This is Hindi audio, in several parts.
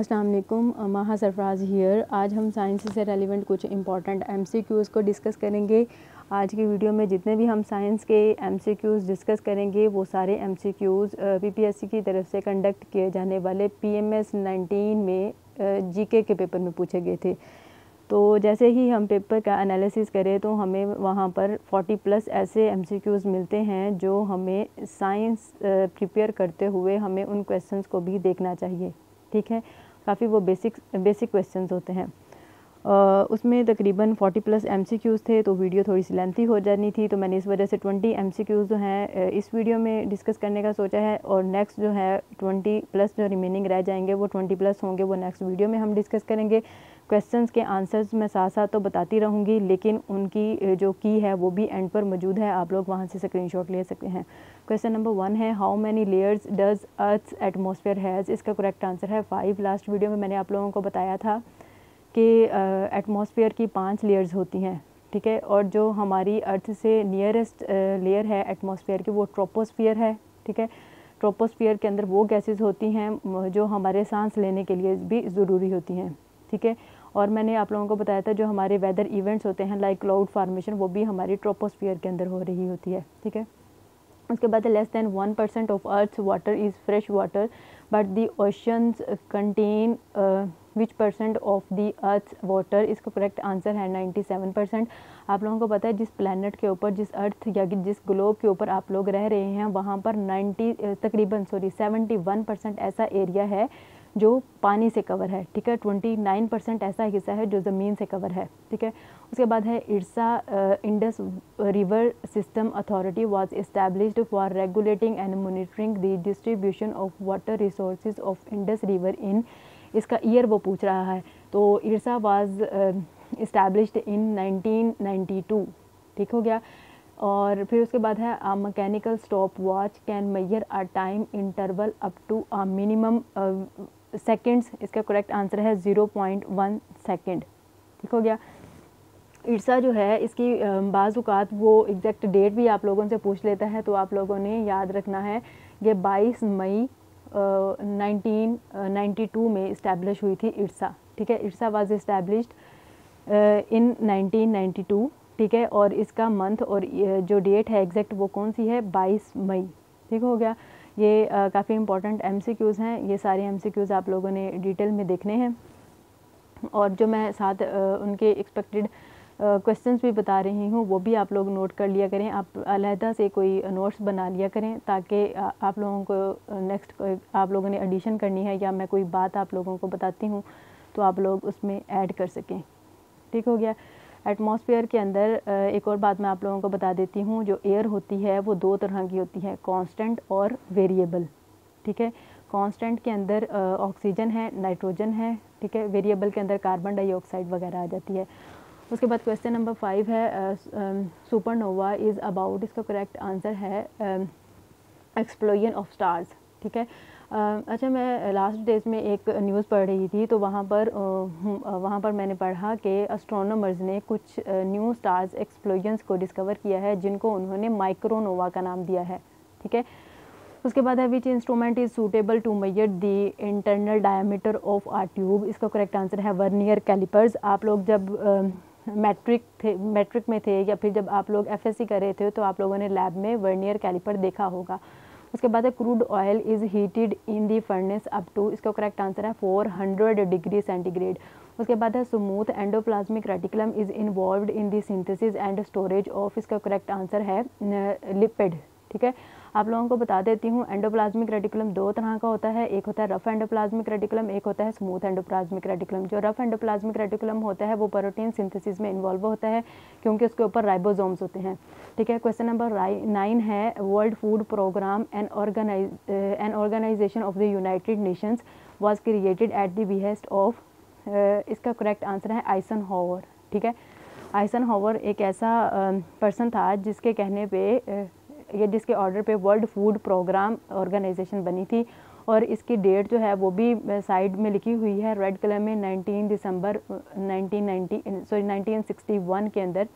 अस्सलाम वालेकुम, माहा सरफराज हियर। आज हम साइंस से रेलिवेंट कुछ इंपॉर्टेंट एमसीक्यूज़ को डिस्कस करेंगे। आज की वीडियो में जितने भी हम साइंस के एमसीक्यूज़ डिस्कस करेंगे वो सारे एमसीक्यूज़ पीपीएससी की तरफ से कंडक्ट किए जाने वाले पीएमएस 19 में जीके के पेपर में पूछे गए थे। तो जैसे ही हम पेपर का एनालिसिस करें तो हमें वहाँ पर 40+ ऐसे एमसीक्यूज़ मिलते हैं जो हमें साइंस प्रिपेयर करते हुए हमें उन क्वेश्चंस को भी देखना चाहिए। ठीक है, काफ़ी वो बेसिक क्वेश्चंस होते हैं। उसमें तकरीबन 40+ एमसीक्यूज़ थे, तो वीडियो थोड़ी सी लेंथी हो जानी थी, तो मैंने इस वजह से 20 एमसीक्यूज़ जो हैं इस वीडियो में डिस्कस करने का सोचा है। और नेक्स्ट जो है 20+ जो रिमेनिंग रह जाएंगे वो 20+ होंगे, वो नेक्स्ट वीडियो में हम डिस्कस करेंगे। क्वेश्चंस के आंसर्स मैं साथ साथ तो बताती रहूँगी, लेकिन उनकी जो की है वो भी एंड पर मौजूद है, आप लोग वहाँ से स्क्रीनशॉट ले सकते हैं। क्वेश्चन नंबर 1 है, how many layers does earth's atmosphere has. इसका करेक्ट आंसर है 5। लास्ट वीडियो में मैंने आप लोगों को बताया था कि एटमॉस्फेयर की 5 लेयर्स होती हैं। ठीक है, और जो हमारी अर्थ से नियरेस्ट लेयर है एटमॉस्फेयर की वो ट्रोपोस्फियर है। ठीक है, ट्रोपोस्फियर के अंदर वो गैसेस होती हैं जो हमारे सांस लेने के लिए भी ज़रूरी होती हैं। ठीक है, और मैंने आप लोगों को बताया था जो हमारे वेदर इवेंट्स होते हैं लाइक क्लाउड फार्मेशन, वो भी हमारी ट्रोपोस्फियर के अंदर हो रही होती है। ठीक है, उसके बाद less than 1% of earth water is fresh water but the oceans contain which percent of the earth water. इसका करेक्ट आंसर है 97%। आप लोगों को पता है जिस प्लैनेट के ऊपर, जिस अर्थ या जिस ग्लोब के ऊपर आप लोग रह रहे हैं वहाँ पर 71% ऐसा एरिया है जो पानी से कवर है। ठीक है, 29% ऐसा हिस्सा है जो ज़मीन से कवर है। ठीक है, उसके बाद है IRSA Indus River System Authority was established for regulating and monitoring the distribution of water resources of Indus river in. इसका ईयर वो पूछ रहा है, तो इरसा वाज एस्टैब्लिश्ड इन 1992। ठीक हो गया। और फिर उसके बाद है a mechanical stop watch can measure a time interval up to a minimum seconds. इसका करेक्ट आंसर है 0.1 सेकेंड। ठीक हो गया। इरसा जो है इसकी बाज़ औक़ात वो एग्जैक्ट डेट भी आप लोगों से पूछ लेता है, तो आप लोगों ने याद रखना है ये 22 मई 1992 में इस्टेब्लिश हुई थी इरसा। ठीक है, इरसा वाज इस्टेब्लिश्ड इन 1992। ठीक है, और इसका मंथ और जो डेट है एग्जैक्ट वो कौन सी है, 22 मई। ठीक हो गया। ये काफ़ी इंपॉर्टेंट एमसीक्यूज़ हैं, ये सारे एमसीक्यूज़ आप लोगों ने डिटेल में देखने हैं, और जो मैं साथ उनके एक्सपेक्टेड क्वेश्चंस भी बता रही हूँ वो भी आप लोग नोट कर लिया करें। आप अलहदा से कोई नोट्स बना लिया करें ताकि आप लोगों को नेक्स्ट आप लोगों ने एडिशन करनी है या मैं कोई बात आप लोगों को बताती हूँ तो आप लोग उसमें ऐड कर सकें। ठीक हो गया। एटमॉस्फेयर के अंदर एक और बात मैं आप लोगों को बता देती हूँ, जो एयर होती है वो 2 तरह की होती है, कांस्टेंट और वेरिएबल। ठीक है, कांस्टेंट के अंदर ऑक्सीजन है, नाइट्रोजन है। ठीक है, वेरिएबल के अंदर कार्बन डाइऑक्साइड वगैरह आ जाती है। उसके बाद क्वेश्चन नंबर 5 है, सुपरनोवा इज़ अबाउट। इसका करेक्ट आंसर है एक्सप्लोजन ऑफ स्टार्स। ठीक है, अच्छा मैं लास्ट डेज में एक न्यूज़ पढ़ रही थी, तो वहाँ पर मैंने पढ़ा कि एस्ट्रोनॉमर्स ने कुछ न्यू स्टार्स एक्सप्लोजन्स को डिस्कवर किया है जिनको उन्होंने माइक्रोनोवा का नाम दिया है। ठीक है, उसके बाद है which instrument is suitable to measure the internal diameter of a tube. इसका करेक्ट आंसर है वर्नियर कैलिपर्स। आप लोग जब मैट्रिक में थे या फिर जब आप लोग एफएससी कर रहे थे तो आप लोगों ने लैब में वर्नियर कैलिपर देखा होगा। उसके बाद है crude oil is heated in the furnace up to. इसका करेक्ट आंसर है 400 डिग्री सेंटीग्रेड। उसके बाद है smooth endoplasmic reticulum is involved in the synthesis and storage of. इसका करेक्ट आंसर है लिपिड। ठीक है, आप लोगों को बता देती हूँ एंडोप्लाज्मिक रेटिकुलम 2 तरह का होता है, एक होता है रफ एंडोप्लाज्मिक रेटिकुलम, एक होता है स्मूथ एंडोप्लाज्मिक रेटिकुलम। जो रफ एंडोप्लाज्मिक रेटिकुलम होता है वो प्रोटीन सिंथेसिस में इन्वॉल्व होता है क्योंकि उसके ऊपर राइबोसोम्स होते हैं। ठीक है, क्वेश्चन नंबर 9 है, world food programme an organisation of the United Nations was created at the behest of. इसका करेक्ट आंसर है आइजनहोवर। ठीक है, आइजनहोवर एक ऐसा पर्सन था जिसके कहने पे ये जिसके ऑर्डर पे वर्ल्ड फूड प्रोग्राम ऑर्गेनाइजेशन बनी थी, और इसकी डेट जो है वो भी साइड में लिखी हुई है रेड कलर में। 19 दिसंबर 1961 के अंदर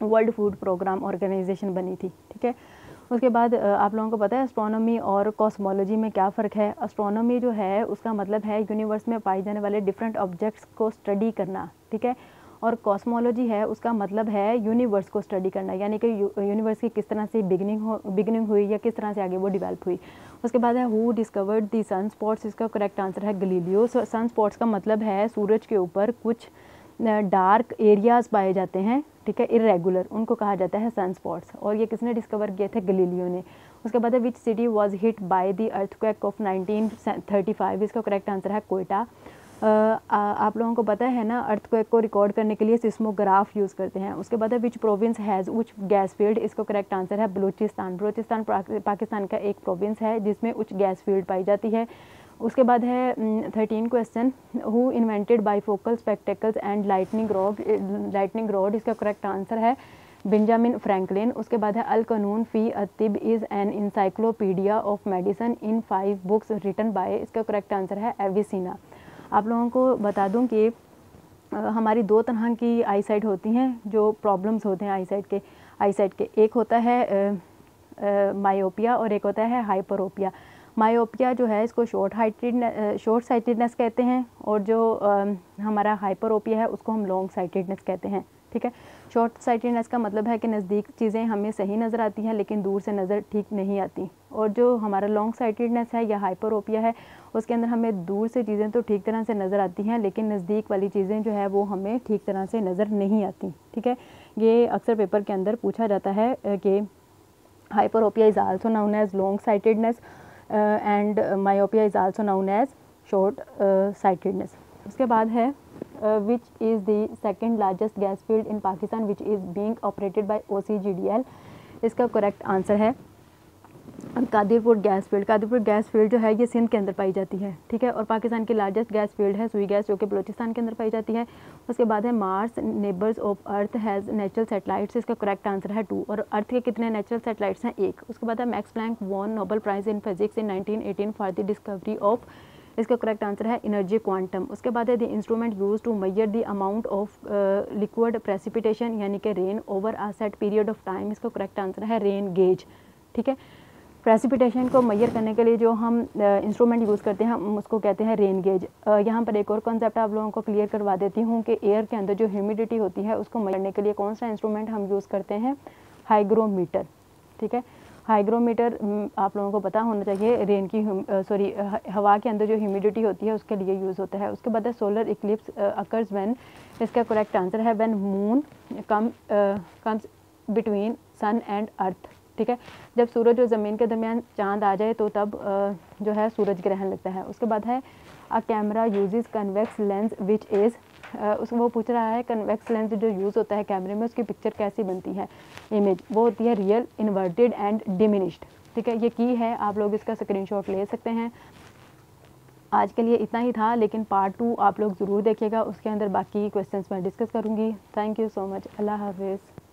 वर्ल्ड फूड प्रोग्राम ऑर्गेनाइजेशन बनी थी। ठीक है, उसके बाद आप लोगों को पता है एस्ट्रोनॉमी और कॉस्मोलॉजी में क्या फ़र्क है। एस्ट्रोनॉमी जो है उसका मतलब है यूनिवर्स में पाए जाने वाले डिफरेंट ऑब्जेक्ट्स को स्टडी करना, ठीक है। और कॉस्मोलॉजी है उसका मतलब है यूनिवर्स को स्टडी करना, यानी कि यूनिवर्स की किस तरह से बिगिनिंग हुई या किस तरह से आगे वो डिवेल्प हुई। उसके बाद है who discovered the sun spots, इसका करेक्ट आंसर है गलीलियो। सन स्पॉट्स का मतलब है सूरज के ऊपर कुछ डार्क एरियाज़ पाए जाते हैं, ठीक है, इरेगुलर, उनको कहा जाता है सन स्पॉट्स। और ये किसने डिस्कवर किए थे? गलीलियो ने। उसके बाद है which city was hit by the earthquake of 1935, इसका करेक्ट आंसर है कोयटा। आप लोगों को पता है ना अर्थक्वेक को रिकॉर्ड करने के लिए सिस्मोग्राफ यूज़ करते हैं। उसके बाद है विच प्रोविंस हैज़ उच्च गैस फील्ड, इसका करेक्ट आंसर है बलूचिस्तान। बलूचिस्तान पाकिस्तान का एक प्रोविंस है जिसमें उच्च गैस फील्ड पाई जाती है। उसके बाद है 13 question, who invented bifocal spectacles and lightning rod, इसका करेक्ट आंसर है बेंजामिन फ्रैंकलिन। उसके बाद है अल कानून फ़ी अतिब is an encyclopedia of medicine in 5 books written by, इसका करेक्ट आंसर है एविसिना। आप लोगों को बता दूं कि हमारी 2 तरह की आई साइट होती हैं, जो प्रॉब्लम्स होते हैं आई साइट के। एक होता है मायोपिया और एक होता है हाइपरोपिया। मायोपिया जो है इसको शॉर्ट साइटेडनेस कहते हैं, और जो हमारा हाइपरोपिया है उसको हम लॉन्ग साइटेडनेस कहते हैं, ठीक है। शॉर्ट साइटेडनेस का मतलब है कि नज़दीक चीज़ें हमें सही नज़र आती हैं लेकिन दूर से नज़र ठीक नहीं आती। और जो हमारा लॉन्ग साइटेडनेस है या हाइपरोपिया है उसके अंदर हमें दूर से चीज़ें तो ठीक तरह से नज़र आती हैं लेकिन नज़दीक वाली चीज़ें जो है वो हमें ठीक तरह से नज़र नहीं आती, ठीक है। ये अक्सर पेपर के अंदर पूछा जाता है कि hyperopia is also known as long sightedness and myopia is also known as short sightedness. उसके बाद है which is the second largest gas field in Pakistan which is being operated by OCGDL, इसका करेक्ट आंसर है Qadirpur gas field. Qadirpur gas field जो है ये सिंध के अंदर पाई जाती है, ठीक है। और पाकिस्तान की लार्जेस्ट गैस फील्ड है सुई गैस, जो कि बलूचिस्तान के अंदर पाई जाती है। उसके बाद है Mars neighbours of earth has natural satellites, इसका करेक्ट आंसर है 2। और अर्थ के कितने नेचुरल सैटेलाइट्स हैं? 1। उसके बाद है Max Planck won Nobel prize in physics in 1918 for the discovery of, इसका करेक्ट आंसर है एनर्जी क्वांटम। उसके बाद है the instrument use to measure the amount of liquid precipitation यानी कि rain over a set period of time, इसका करेक्ट आंसर है रेन गेज, ठीक है। प्रेसिपिटेशन को मेजर करने के लिए जो हम इंस्ट्रूमेंट यूज़ करते हैं हम उसको कहते हैं रेन गेज। यहाँ पर एक और कॉन्सेप्ट आप लोगों को क्लियर करवा देती हूँ कि एयर के अंदर जो ह्यूमिडिटी होती है उसको मेजर करने के लिए कौन सा इंस्ट्रूमेंट हम यूज़ करते हैं? हाइग्रोमीटर, ठीक है। हाइग्रोमीटर आप लोगों को पता होना चाहिए रेन की हवा के अंदर जो ह्यूमिडिटी होती है उसके लिए यूज़ होता है। उसके बाद है सोलर इक्लिप्स अकर्स व्हेन, इसका करेक्ट आंसर है when moon comes between sun and earth, ठीक है। जब सूरज और ज़मीन के दरमियान चांद आ जाए तो तब जो है सूरज ग्रहण लगता है। उसके बाद है a camera uses convex lens which is, उसको वो पूछ रहा है कन्वेक्स लेंस जो यूज़ होता है कैमरे में उसकी पिक्चर कैसी बनती है, इमेज, वो होती है रियल, इन्वर्टेड एंड डिमिनिश्ड, ठीक है। ये की है, आप लोग इसका स्क्रीनशॉट ले सकते हैं। आज के लिए इतना ही था, लेकिन पार्ट 2 आप लोग ज़रूर देखिएगा, उसके अंदर बाकी क्वेश्चंस मैं डिस्कस करूँगी। थैंक यू सो मच, अल्लाह हाफिज़।